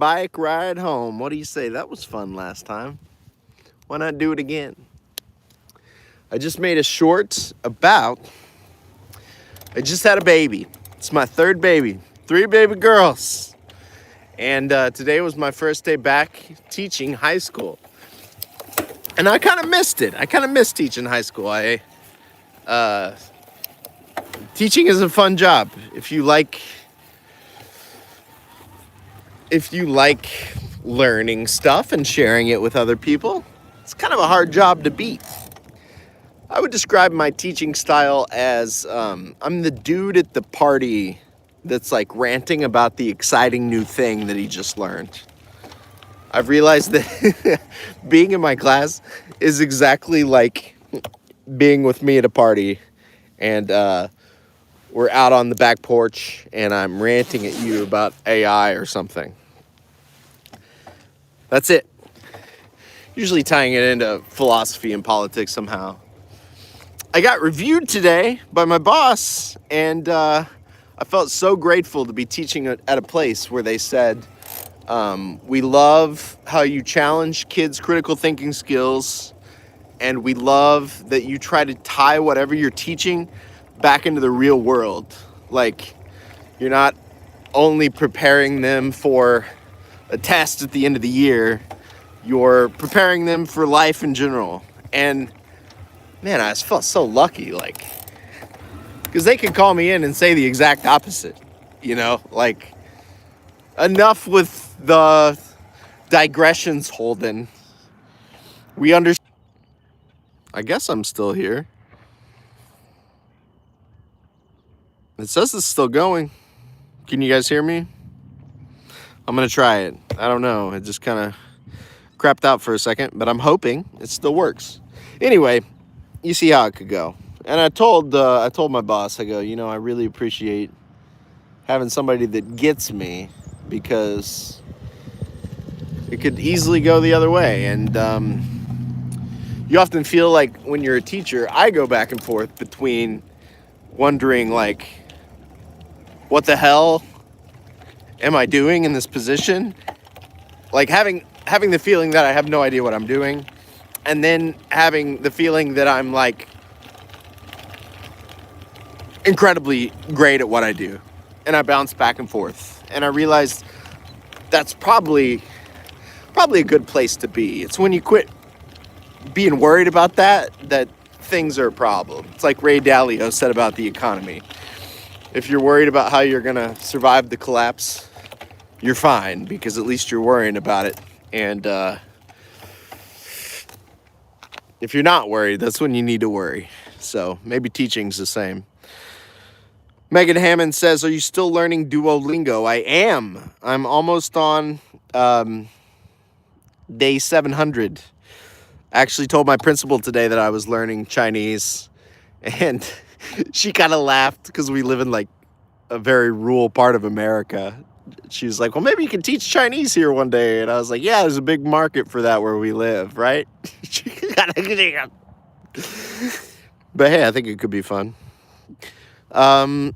bike ride home. What do you say? That was fun last time. Why not do it again? I just made a short about, I just had a baby. It's my third baby, 3 baby girls. And today was my first day back teaching high school. And I kind of missed it. I kind of missed teaching high school. Teaching is a fun job. If you like learning stuff and sharing it with other people, it's kind of a hard job to beat. I would describe my teaching style as I'm the dude at the party that's like ranting about the exciting new thing that he just learned. I've realized that being in my class is exactly like being with me at a party, and we're out on the back porch and I'm ranting at you about AI or something. That's it. Usually tying it into philosophy and politics somehow. I got reviewed today by my boss, and I felt so grateful to be teaching at a place where they said, we love how you challenge kids' critical thinking skills, and we love that you try to tie whatever you're teaching back into the real world. Like, you're not only preparing them for a test at the end of the year, you're preparing them for life in general. And man, I just felt so lucky, like, because they could call me in and say the exact opposite, you know, like, enough with the digressions, Holden. We understand. I guess I'm still here. It says it's still going. Can you guys hear me? I'm gonna try it. I don't know. It just kind of crapped out for a second, but I'm hoping it still works. Anyway, you see how it could go. And I told my boss, I go, you know, I really appreciate having somebody that gets me, because it could easily go the other way. And you often feel like when you're a teacher, I go back and forth between wondering, like, what the hell am I doing in this position? Like having the feeling that I have no idea what I'm doing, and then having the feeling that I'm like incredibly great at what I do. And I bounce back and forth. And I realized that's probably a good place to be. It's when you quit being worried about that things are a problem. It's like Ray Dalio said about the economy. If you're worried about how you're gonna survive the collapse, you're fine, because at least you're worrying about it. And if you're not worried, that's when you need to worry. So maybe teaching's the same. Megan Hammond says, are you still learning Duolingo? I am. I'm almost on day 700. I actually told my principal today that I was learning Chinese, and she kind of laughed because we live in like a very rural part of America. She was like, well, maybe you can teach Chinese here one day. And I was like, yeah, there's a big market for that where we live, right? But hey, I think it could be fun. I'm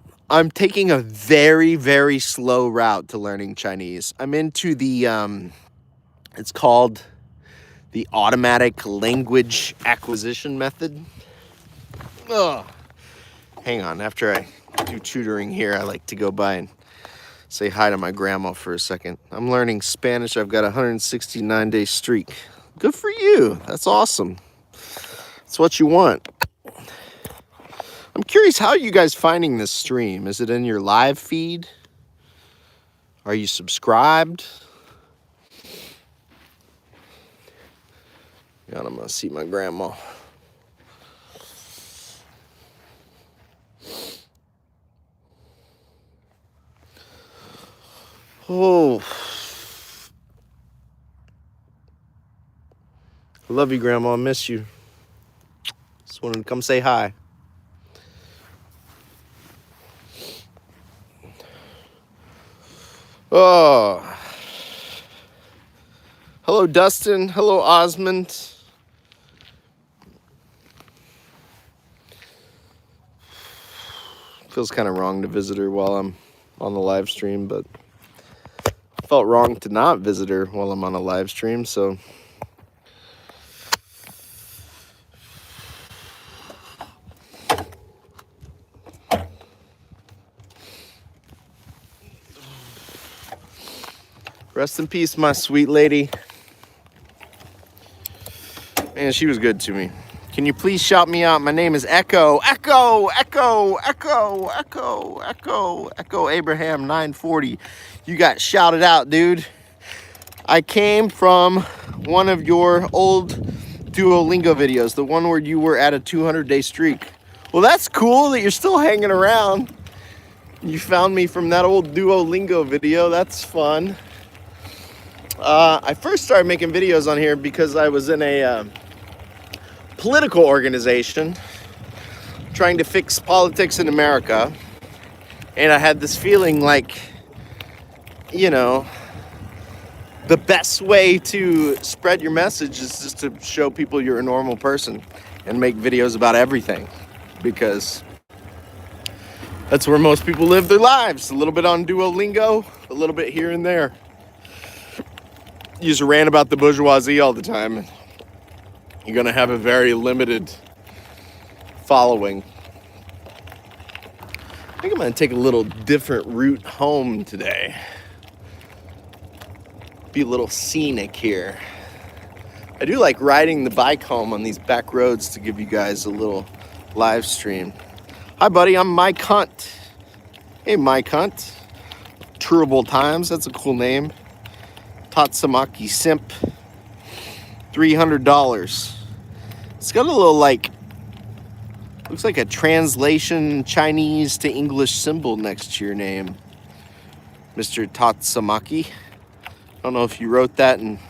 taking a very, very slow route to learning Chinese. I'm into the, it's called the automatic language acquisition method. Ugh. Hang on, after I do tutoring here, I like to go by and say hi to my grandma for a second. I'm learning Spanish. I've got a 169-day streak. Good for you. That's awesome. That's what you want. I'm curious, how are you guys finding this stream? Is it in your live feed? Are you subscribed? God, I'm gonna see my grandma. Oh, I love you, Grandma. I miss you. Just wanted to come say hi. Oh, hello, Dustin. Hello, Osmond. Feels kind of wrong to visit her while I'm on the live stream, but Felt wrong to not visit her while I'm on a live stream, so rest in peace, my sweet lady. Man, she was good to me. Can you please shout me out? My name is Echo Abraham 940. You got shouted out, dude. I came from one of your old Duolingo videos, the one where you were at a 200-day streak. Well, that's cool that you're still hanging around. You found me from that old Duolingo video. That's fun. I first started making videos on here because I was in a political organization trying to fix politics in America. And I had this feeling like, you know, the best way to spread your message is just to show people you're a normal person and make videos about everything, because that's where most people live their lives. A little bit on Duolingo, a little bit here and there. You just rant about the bourgeoisie all the time, you're gonna have a very limited following. I think I'm gonna take a little different route home today. Be a little scenic here. I do like riding the bike home on these back roads to give you guys a little live stream. Hi buddy, I'm Mike Hunt. Hey Mike Hunt. Turable Times, that's a cool name. Tatsamaki Simp. $300. It's got a little like, looks like a translation Chinese to English symbol next to your name, Mr. Tatsamaki. I don't know if you wrote that in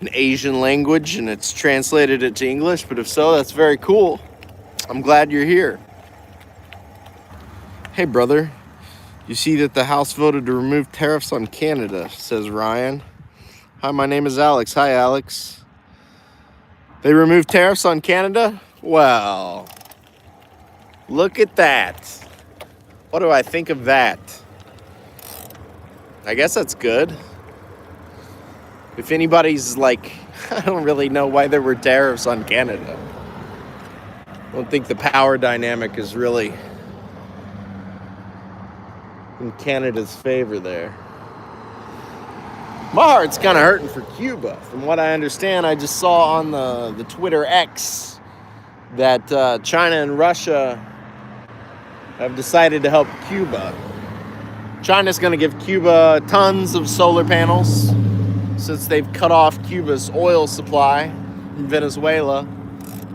an Asian language and it's translated it to English, but if so, that's very cool. I'm glad you're here. Hey brother, you see that the House voted to remove tariffs on Canada, says Ryan. Hi, my name is Alex. Hi, Alex. They removed tariffs on Canada? Well, look at that. What do I think of that? I guess that's good. If anybody's like, I don't really know why there were tariffs on Canada. I don't think the power dynamic is really in Canada's favor there. My heart's kind of hurting for Cuba. From what I understand, I just saw on the Twitter X that China and Russia have decided to help Cuba. China's going to give Cuba tons of solar panels since they've cut off Cuba's oil supply from Venezuela.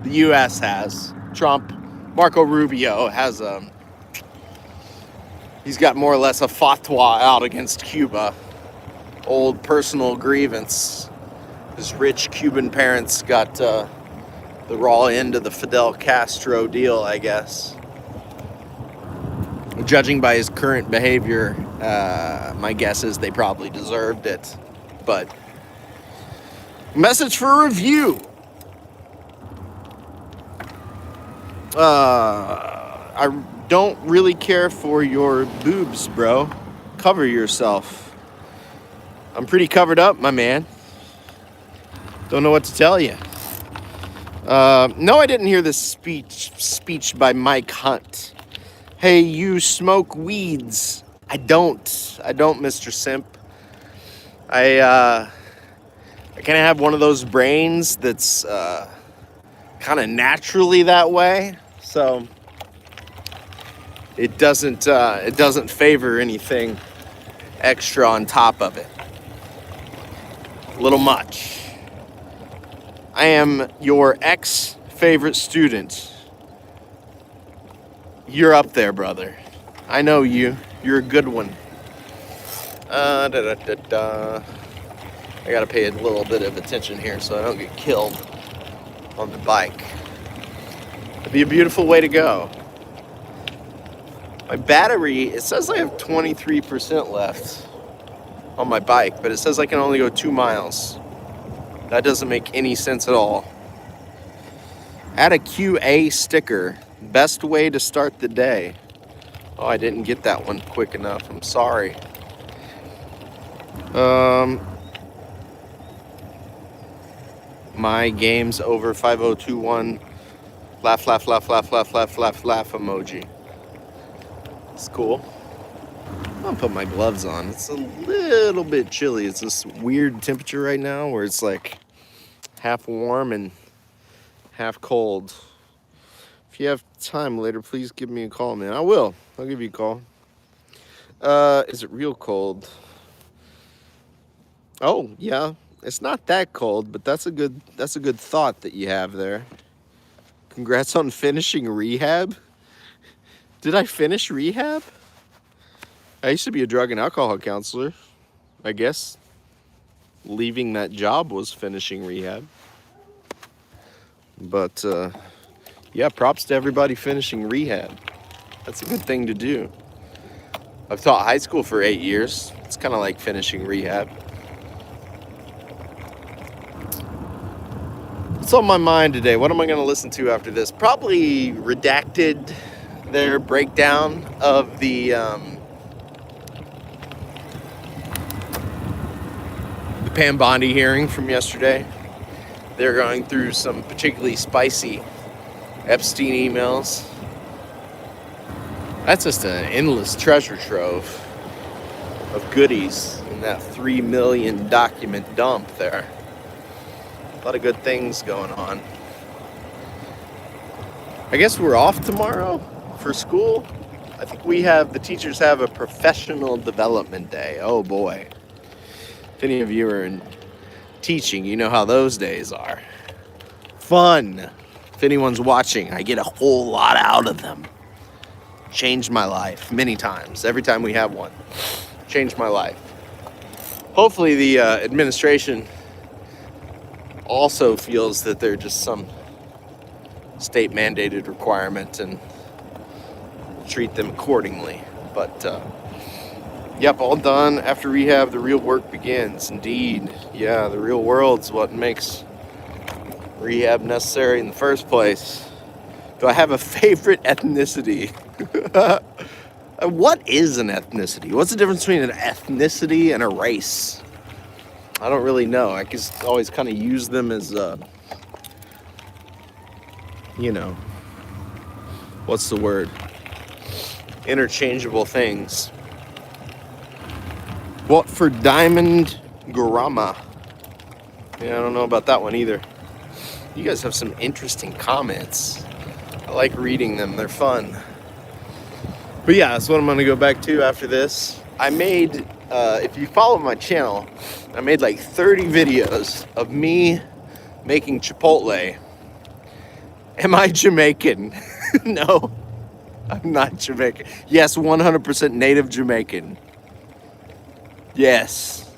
The U.S. has. Trump, Marco Rubio has he's got more or less a fatwa out against Cuba. Old personal grievance. His rich Cuban parents got the raw end of the Fidel Castro deal, I guess. Judging by his current behavior, my guess is they probably deserved it. But message for review. I don't really care for your boobs, bro. Cover yourself. I'm pretty covered up, my man. Don't know what to tell you. No, I didn't hear this speech by Mike Hunt. Hey, you smoke weeds. I don't, Mr. Simp. I kind of have one of those brains that's kind of naturally that way, so it doesn't favor anything extra on top of it. A little much. I am your ex-favorite student. You're up there, brother. I know you. You're a good one. I gotta pay a little bit of attention here so I don't get killed on the bike. It'd be a beautiful way to go. My battery, it says I have 23% left on my bike, but it says I can only go 2 miles. That doesn't make any sense at all. Add a QA sticker. Best way to start the day. Oh, I didn't get that one quick enough. I'm sorry. My game's over 5021. Laugh, laugh, laugh, laugh, laugh, laugh, laugh, laugh emoji. It's cool. I'm gonna put my gloves on. It's a little bit chilly. It's this weird temperature right now where it's like half warm and half cold. If you have time later, please give me a call, man. I will. I'll give you a call. Is it real cold? Oh, yeah. It's not that cold, but that's a good thought that you have there. Congrats on finishing rehab. Did I finish rehab? I used to be a drug and alcohol counselor. I guess leaving that job was finishing rehab. But yeah, props to everybody finishing rehab. That's a good thing to do. I've taught high school for 8 years. It's kind of like finishing rehab. What's on my mind today? What am I going to listen to after this? Probably Redacted, their breakdown of the Pam Bondi hearing from yesterday. They're going through some particularly spicy Epstein emails. That's just an endless treasure trove of goodies in that 3 million document dump there. A lot of good things going on. I guess we're off tomorrow for school. I think the teachers have a professional development day. Oh boy. If any of you are in teaching, you know how those days are. Fun. If anyone's watching, I get a whole lot out of them. Changed my life many times. Every time we have one. Changed my life. Hopefully the administration also feels that they're just some state mandated requirement and treat them accordingly. But yep, all done. After rehab, the real work begins. Indeed. Yeah, the real world's what makes rehab necessary in the first place. Do I have a favorite ethnicity? What is an ethnicity? What's the difference between an ethnicity and a race? I don't really know. I just always kind of use them as, what's the word? Interchangeable things. What for Diamond Garama? Yeah, I don't know about that one either. You guys have some interesting comments. I like reading them. They're fun. But yeah, that's what I'm going to go back to after this. I made, if you follow my channel, I made like 30 videos of me making Chipotle. Am I Jamaican? No, I'm not Jamaican. Yes, 100% native Jamaican. Yes.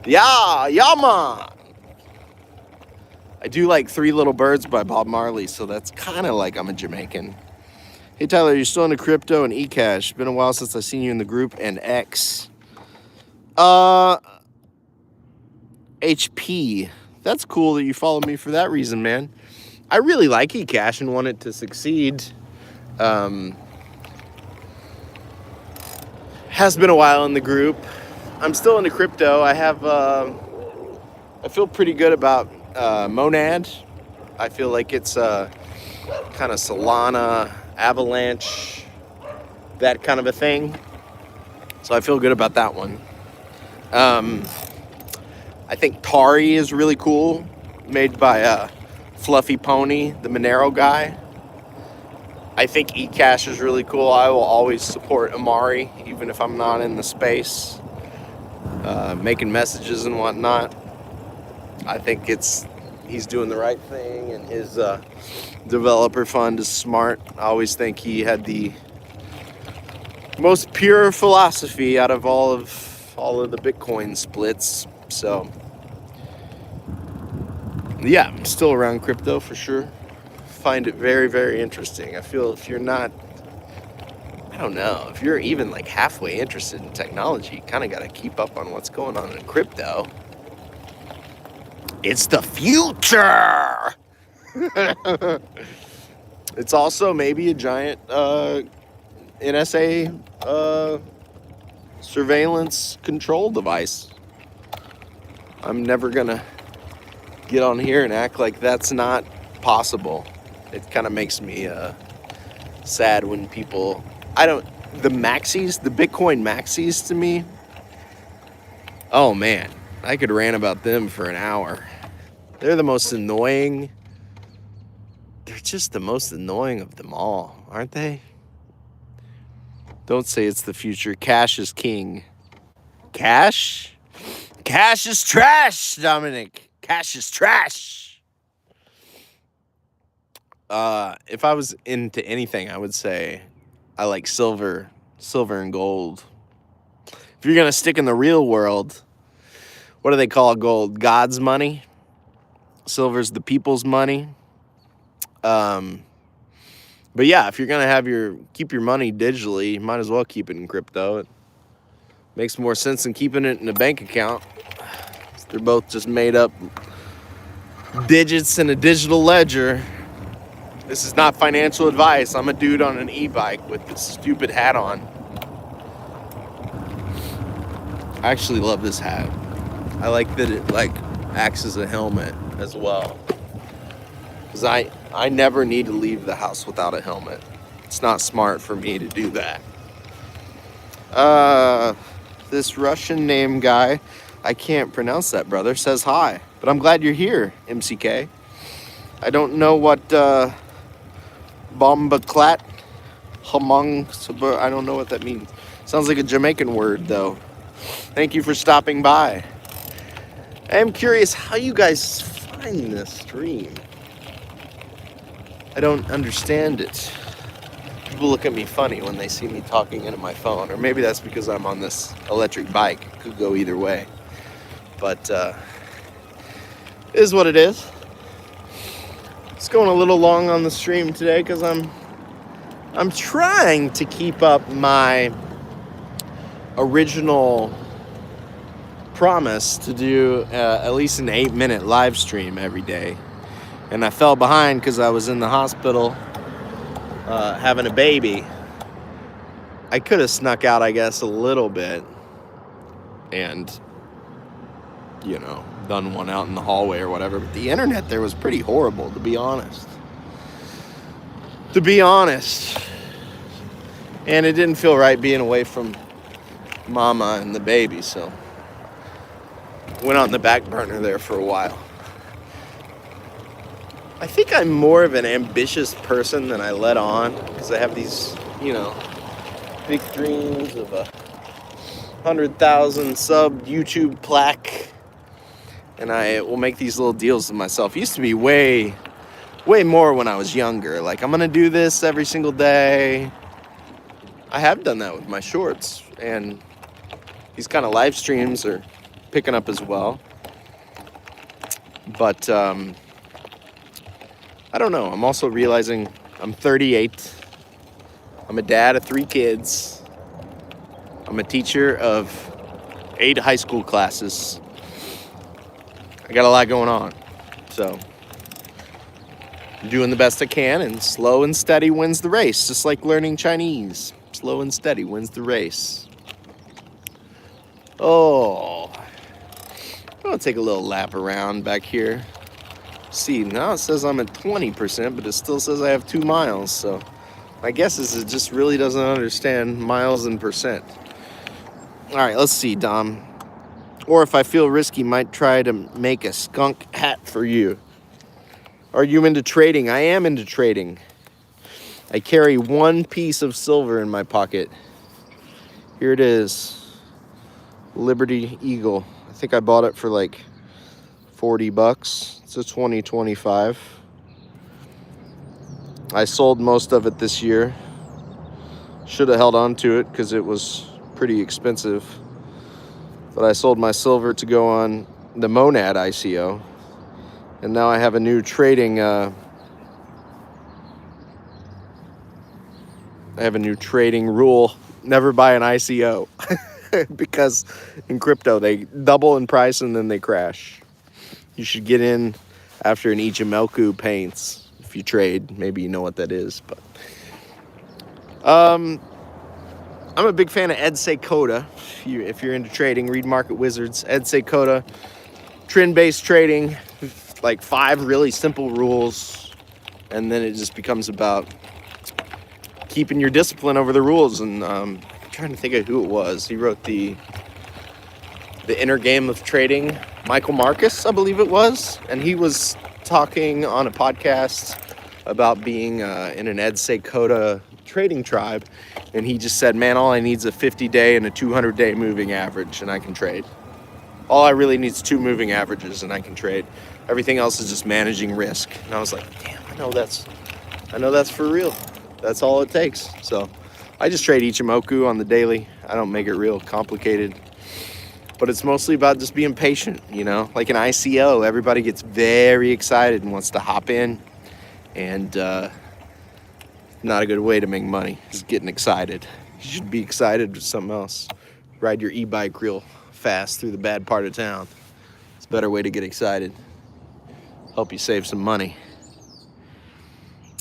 Yeah, man. I do like Three Little Birds by Bob Marley, so that's kind of like I'm a Jamaican. Hey, Tyler, you're still into crypto and eCash. Been a while since I've seen you in the group and X. HP. That's cool that you follow me for that reason, man. I really like eCash and want it to succeed. Has been a while in the group. I'm still into crypto. I feel pretty good about Monad. I feel like it's kind of Solana, Avalanche, that kind of a thing. So I feel good about that one. I think Tari is really cool, made by Fluffy Pony, the Monero guy. I think eCash is really cool. I will always support Amari, even if I'm not in the space, making messages and whatnot. I think he's doing the right thing, and his developer fund is smart. I always think he had the most pure philosophy out of all of the Bitcoin splits. So yeah, I'm still around crypto for sure. Find it very, very interesting. I feel if you're not, I don't know, if you're even like halfway interested in technology, you kind of got to keep up on what's going on in crypto. It's the future. It's also maybe a giant NSA surveillance control device. I'm never gonna get on here and act like that's not possible. It kind of makes me sad when people, the maxis, the Bitcoin maxis to me, oh man, I could rant about them for an hour. They're the most annoying. They're just the most annoying of them all, aren't they? Don't say it's the future. Cash is king. Cash? Cash is trash, Dominic. Cash is trash. If I was into anything, I would say I like silver and gold. If you're gonna stick in the real world, what do they call gold? God's money. Silver's the people's money. But yeah, if you're gonna keep your money digitally, you might as well keep it in crypto. It makes more sense than keeping it in a bank account. They're both just made up digits in a digital ledger. This is not financial advice. I'm a dude on an e-bike with this stupid hat on. I actually love this hat. I like that it acts as a helmet as well. Because I never need to leave the house without a helmet. It's not smart for me to do that. This Russian name guy, I can't pronounce that, brother, says hi. But I'm glad you're here, MCK. I don't know what Bombaklat, Hamong, I don't know what that means. Sounds like a Jamaican word, though. Thank you for stopping by. I am curious how you guys find this stream. I don't understand it. People look at me funny when they see me talking into my phone, or maybe that's because I'm on this electric bike. It could go either way. But it is what it is. It's going a little long on the stream today because I'm trying to keep up my original promise to do at least an 8-minute live stream every day. And I fell behind because I was in the hospital having a baby. I could have snuck out, I guess, a little bit and, done one out in the hallway or whatever. But the internet there was pretty horrible, to be honest. And it didn't feel right being away from mama and the baby, so went on the back burner there for a while. I think I'm more of an ambitious person than I let on, because I have these, big dreams of a 100,000 sub YouTube plaque, and I will make these little deals with myself. It used to be way more when I was younger. Like, I'm gonna do this every single day. I have done that with my shorts, and these kind of live streams are picking up as well. But I don't know. I'm also realizing I'm 38. I'm a dad of 3 kids. I'm a teacher of 8 high school classes. I got a lot going on. So I'm doing the best I can, and slow and steady wins the race, just like learning Chinese. Slow and steady wins the race. Oh, I'll take a little lap around back here. See, now it says I'm at 20%, but it still says I have 2 miles. So my guess is it just really doesn't understand miles and percent. All right, let's see, Dom. Or if I feel risky, might try to make a skunk hat for you. Are you into trading? I am into trading. I carry 1 piece of silver in my pocket. Here it is. Liberty Eagle. I think I bought it for like $40. It's a 2025. I sold most of it this year. Should have held on to it because it was pretty expensive. But I sold my silver to go on the Monad ICO. And now I have a new trading rule. Never buy an ICO. Because in crypto they double in price and then they crash. You should get in after an Ichimoku paints. If you trade, maybe you know what that is. But I'm a big fan of Ed Seykota. If you're into trading, read Market Wizards. Ed Seykota, trend-based trading, like 5 really simple rules, and then it just becomes about keeping your discipline over the rules. And I'm trying to think of who it was. He wrote the Inner Game of Trading, Michael Marcus, I believe it was, and he was talking on a podcast about being in an Ed Seykota trading tribe, and he just said, man, all I need is a 50-day and a 200-day moving average, and I can trade. All I really need is 2 moving averages, and I can trade. Everything else is just managing risk. And I was like, damn, I know that's for real. That's all it takes. So I just trade Ichimoku on the daily. I don't make it real complicated. But it's mostly about just being patient, you know? Like an ICO, everybody gets very excited and wants to hop in. And not a good way to make money, is getting excited. You should be excited with something else. Ride your e-bike real fast through the bad part of town. It's a better way to get excited. Help you save some money.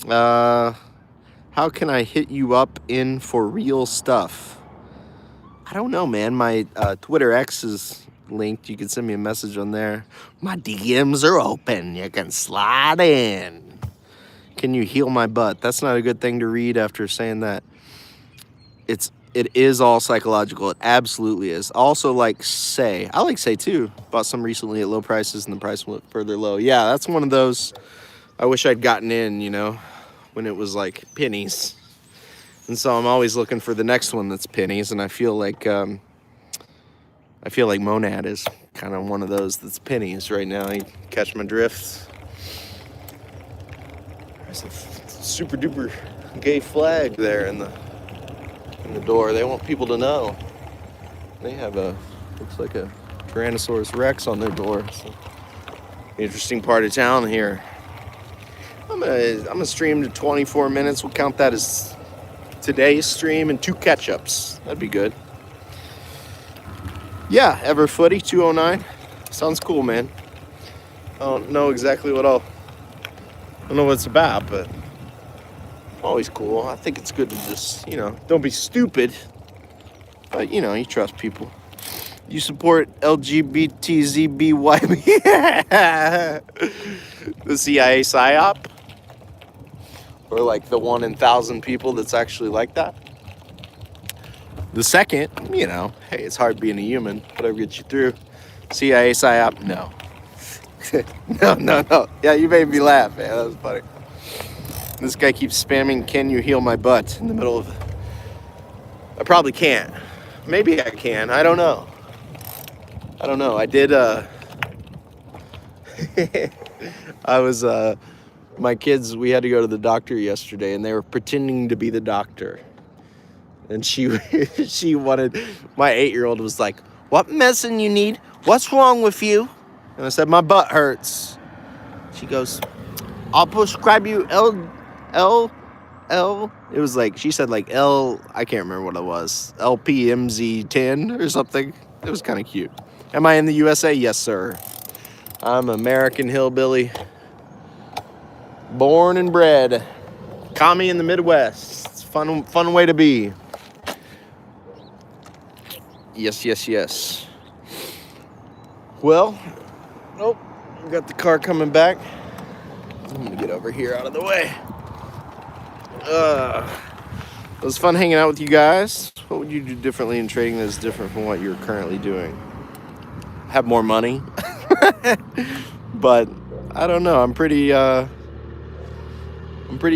How can I hit you up in for real stuff? I don't know, man. My Twitter X is linked. You can send me a message on there. My DMs are open. You can slide in. Can you heal my butt? That's not a good thing to read after saying that. It is all psychological. It absolutely is. Also, like Say. I like Say too. Bought some recently at low prices and the price went further low. Yeah, that's one of those. I wish I'd gotten in, you know, when it was like pennies. And so I'm always looking for the next one that's pennies, and I feel like Monad is kind of one of those that's pennies right now. You catch my drift. There's a super duper gay flag there in the door. They want people to know. They have looks like a Tyrannosaurus Rex on their door. So, interesting part of town here. I'm gonna stream to 24 minutes. We'll count that as today's stream and 2 catch-ups. That'd be good. Yeah, Everfooty 209. Sounds cool, man. I don't know exactly I don't know what it's about, but always cool. I think it's good to just, you know, don't be stupid, but you know, you trust people. You support LGBTZBYB. The CIA PSYOP? Or like the 1 in 1,000 people that's actually like that. The second, you know, hey, it's hard being a human. Whatever gets you through. CIA PSYOP, no. No. Yeah, you made me laugh, man. That was funny. This guy keeps spamming, can you heal my butt? In the middle of... I probably can't. Maybe I can. I don't know. I did, my kids, we had to go to the doctor yesterday, and they were pretending to be the doctor. And she wanted, my 8-year-old was like, what medicine you need? What's wrong with you? And I said, my butt hurts. She goes, I'll prescribe you L. It was like, she said like L, I can't remember what it was. LPMZ10 or something. It was kind of cute. Am I in the USA? Yes, sir. I'm American hillbilly. Born and bred. Commie in the Midwest. It's a fun way to be. Yes. Well, nope. We got the car coming back. I'm gonna get over here out of the way. It was fun hanging out with you guys. What would you do differently in trading that's different from what you're currently doing? Have more money. But I don't know. I'm pretty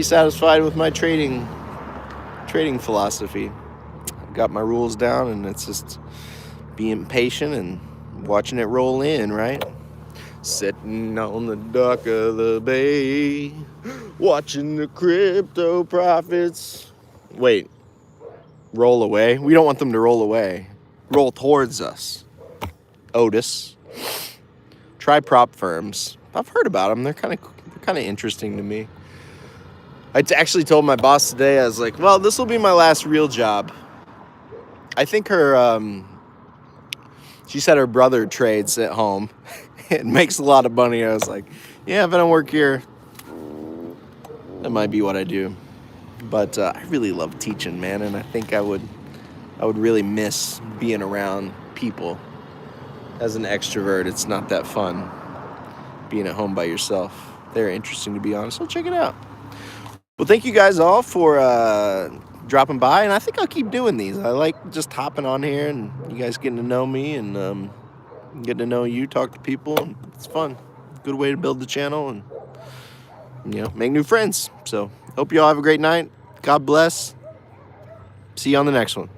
satisfied with my trading philosophy. I've got my rules down, and it's just being patient and watching it roll in, right? Sitting on the dock of the bay, watching the crypto profits. Wait, roll away? We don't want them to roll away. Roll towards us. Otis. Try prop firms. I've heard about them. They're kind of interesting to me. I actually told my boss today, I was like, well, this will be my last real job. I think she said her brother trades at home and makes a lot of money. I was like, yeah, if I don't work here, that might be what I do. But I really love teaching, man, and I think I would I would really miss being around people. As an extrovert, it's not that fun being at home by yourself. They're interesting, to be honest, so check it out. Well, thank you guys all for dropping by, and I think I'll keep doing these. I like just hopping on here and you guys getting to know me and getting to know you, talk to people, and it's fun. Good way to build the channel and, you know, make new friends. So hope you all have a great night. God bless. See you on the next one.